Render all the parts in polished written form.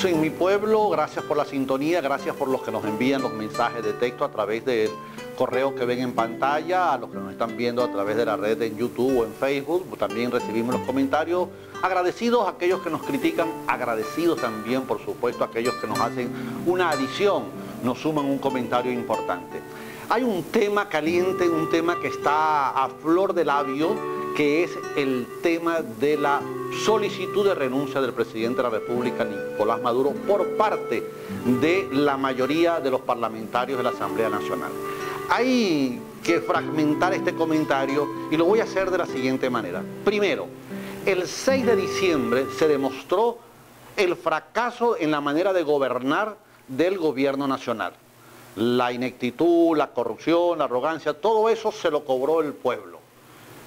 en mi pueblo, gracias por la sintonía, gracias por los que nos envían los mensajes de texto a través del correo que ven en pantalla, a los que nos están viendo a través de la red en YouTube o en Facebook, también recibimos los comentarios, agradecidos a aquellos que nos critican, agradecidos también por supuesto a aquellos que nos hacen una adición, nos suman un comentario importante. Hay un tema caliente, un tema que está a flor de labio, que es el tema de la solicitud de renuncia del presidente de la República, Nicolás Maduro, por parte de la mayoría de los parlamentarios de la Asamblea Nacional. Hay que fragmentar este comentario y lo voy a hacer de la siguiente manera. Primero, el 6 de diciembre se demostró el fracaso en la manera de gobernar del gobierno nacional. La ineptitud, la corrupción, la arrogancia, todo eso se lo cobró el pueblo.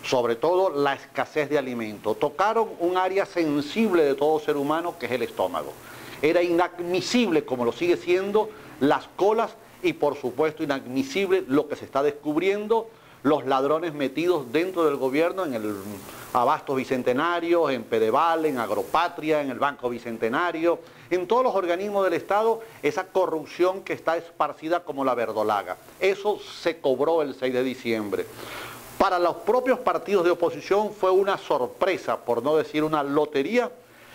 Sobre todo la escasez de alimentos. Tocaron un área sensible de todo ser humano, que es el estómago. Era inadmisible, como lo sigue siendo, las colas y por supuesto inadmisible lo que se está descubriendo, los ladrones metidos dentro del gobierno, en el Abastos Bicentenario, en Pedeval, en Agropatria, en el Banco Bicentenario, en todos los organismos del Estado, esa corrupción que está esparcida como la verdolaga. Eso se cobró el 6 de diciembre. Para los propios partidos de oposición fue una sorpresa, por no decir una lotería,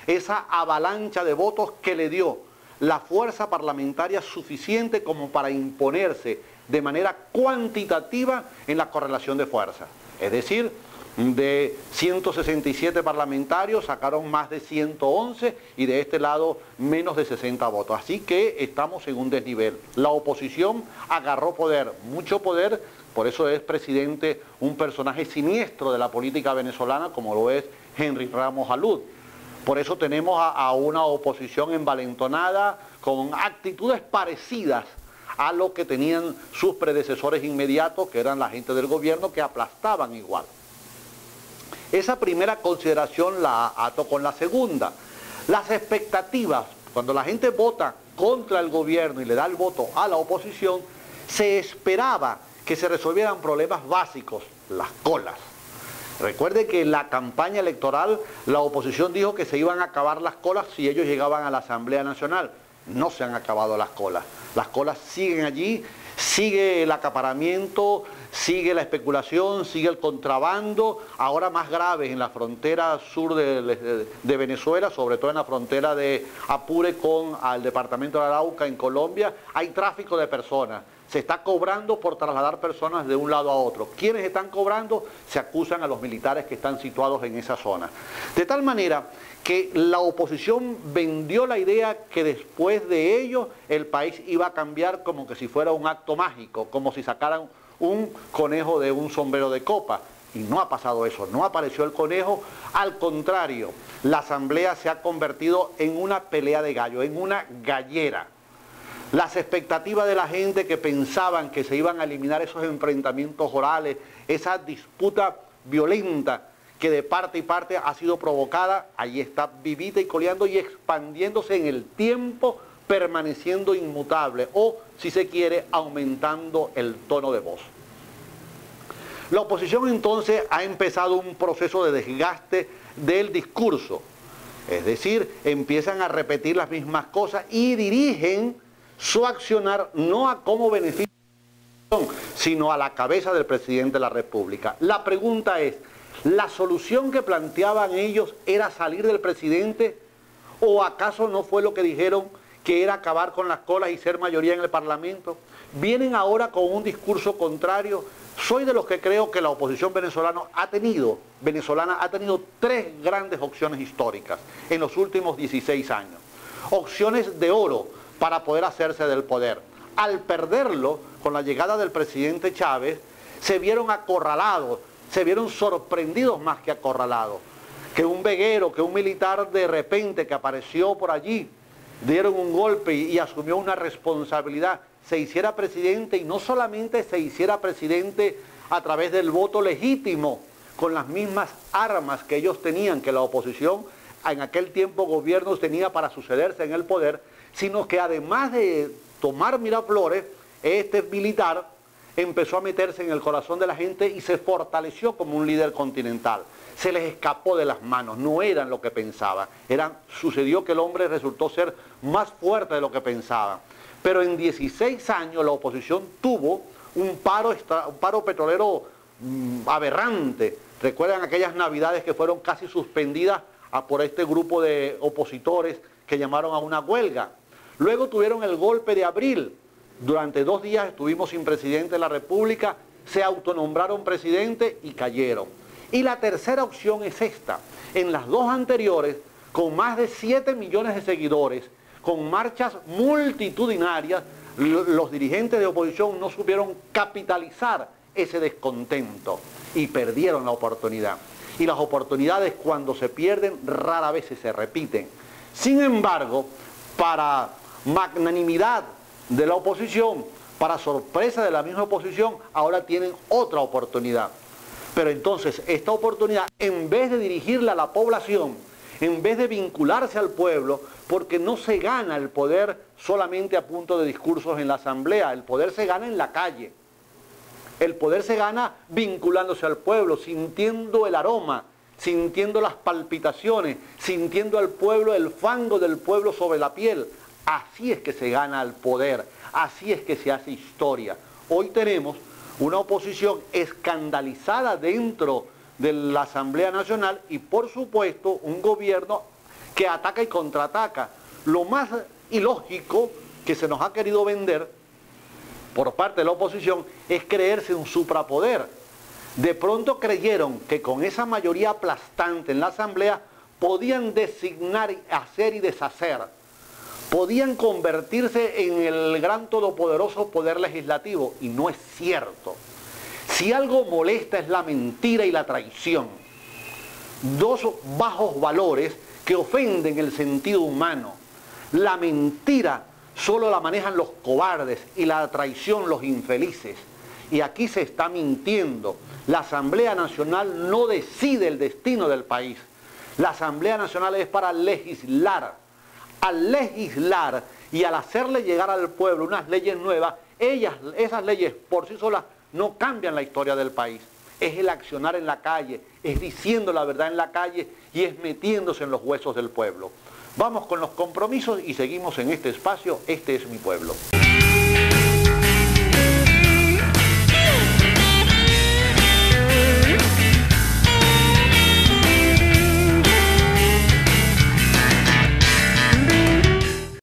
esa avalancha de votos que le dio la fuerza parlamentaria suficiente como para imponerse de manera cuantitativa en la correlación de fuerzas. Es decir, de 167 parlamentarios sacaron más de 111 y de este lado menos de 60 votos. Así que estamos en un desnivel. La oposición agarró poder, mucho poder. Por eso es presidente un personaje siniestro de la política venezolana, como lo es Henry Ramos Alud. Por eso tenemos a una oposición envalentonada, con actitudes parecidas a lo que tenían sus predecesores inmediatos, que eran la gente del gobierno, que aplastaban igual. Esa primera consideración la ato con la segunda. Las expectativas, cuando la gente vota contra el gobierno y le da el voto a la oposición, se esperaba que se resolvieran problemas básicos, las colas. Recuerde que en la campaña electoral la oposición dijo que se iban a acabar las colas si ellos llegaban a la Asamblea Nacional. No se han acabado las colas siguen allí, sigue el acaparamiento, sigue la especulación, sigue el contrabando, ahora más grave en la frontera sur de Venezuela, sobre todo en la frontera de Apure con el departamento de Arauca en Colombia, hay tráfico de personas. Se está cobrando por trasladar personas de un lado a otro. ¿Quiénes están cobrando? Se acusan a los militares que están situados en esa zona. De tal manera que la oposición vendió la idea que después de ello el país iba a cambiar como que si fuera un acto mágico, como si sacaran un conejo de un sombrero de copa. Y no ha pasado eso, no apareció el conejo. Al contrario, la Asamblea se ha convertido en una pelea de gallo, en una gallera. Las expectativas de la gente que pensaban que se iban a eliminar esos enfrentamientos orales, esa disputa violenta que de parte y parte ha sido provocada, ahí está vivita y coleando y expandiéndose en el tiempo, permaneciendo inmutable o, si se quiere, aumentando el tono de voz. La oposición entonces ha empezado un proceso de desgaste del discurso, es decir, empiezan a repetir las mismas cosas y dirigen su accionar no a cómo beneficia, sino a la cabeza del presidente de la República. La pregunta es, ¿la solución que planteaban ellos era salir del presidente? ¿O acaso no fue lo que dijeron, que era acabar con las colas y ser mayoría en el Parlamento? Vienen ahora con un discurso contrario. Soy de los que creo que la oposición venezolana ha tenido tres grandes opciones históricas en los últimos 16 años. Opciones de oro para poder hacerse del poder. Al perderlo, con la llegada del presidente Chávez, se vieron acorralados, se vieron sorprendidos más que acorralados. Que un veguero, que un militar de repente que apareció por allí, dieron un golpe y asumió una responsabilidad, se hiciera presidente y no solamente se hiciera presidente a través del voto legítimo, con las mismas armas que ellos tenían, que la oposición en aquel tiempo gobierno tenía para sucederse en el poder, sino que además de tomar Miraflores, este militar empezó a meterse en el corazón de la gente y se fortaleció como un líder continental. Se les escapó de las manos, no eran lo que pensaban. Sucedió que el hombre resultó ser más fuerte de lo que pensaban. Pero en 16 años la oposición tuvo un paro petrolero aberrante. Recuerdan aquellas navidades que fueron casi suspendidas por este grupo de opositores que llamaron a una huelga. Luego tuvieron el golpe de abril. Durante 2 días estuvimos sin presidente de la República, se autonombraron presidente y cayeron. Y la tercera opción es esta. En las 2 anteriores, con más de 7 millones de seguidores, con marchas multitudinarias, los dirigentes de oposición no supieron capitalizar ese descontento y perdieron la oportunidad. Y las oportunidades, cuando se pierden, rara vez se repiten. Sin embargo, para magnanimidad de la oposición, para sorpresa de la misma oposición, ahora tienen otra oportunidad. Pero entonces, esta oportunidad, en vez de dirigirla a la población, en vez de vincularse al pueblo, porque no se gana el poder solamente a punto de discursos en la asamblea, el poder se gana en la calle. El poder se gana vinculándose al pueblo, sintiendo el aroma, sintiendo las palpitaciones, sintiendo al pueblo, el fango del pueblo sobre la piel. Así es que se gana el poder, así es que se hace historia. Hoy tenemos una oposición escandalizada dentro de la Asamblea Nacional y, por supuesto, un gobierno que ataca y contraataca. Lo más ilógico que se nos ha querido vender por parte de la oposición es creerse un suprapoder. De pronto creyeron que con esa mayoría aplastante en la Asamblea podían designar, hacer y deshacer. Podían convertirse en el gran todopoderoso poder legislativo, y no es cierto. Si algo molesta es la mentira y la traición. 2 bajos valores que ofenden el sentido humano. La mentira solo la manejan los cobardes y la traición los infelices. Y aquí se está mintiendo. La Asamblea Nacional no decide el destino del país. La Asamblea Nacional es para legislar. Al legislar y al hacerle llegar al pueblo unas leyes nuevas, esas leyes por sí solas no cambian la historia del país. Es el accionar en la calle, es diciendo la verdad en la calle y es metiéndose en los huesos del pueblo. Vamos con los compromisos y seguimos en este espacio. Este es mi pueblo.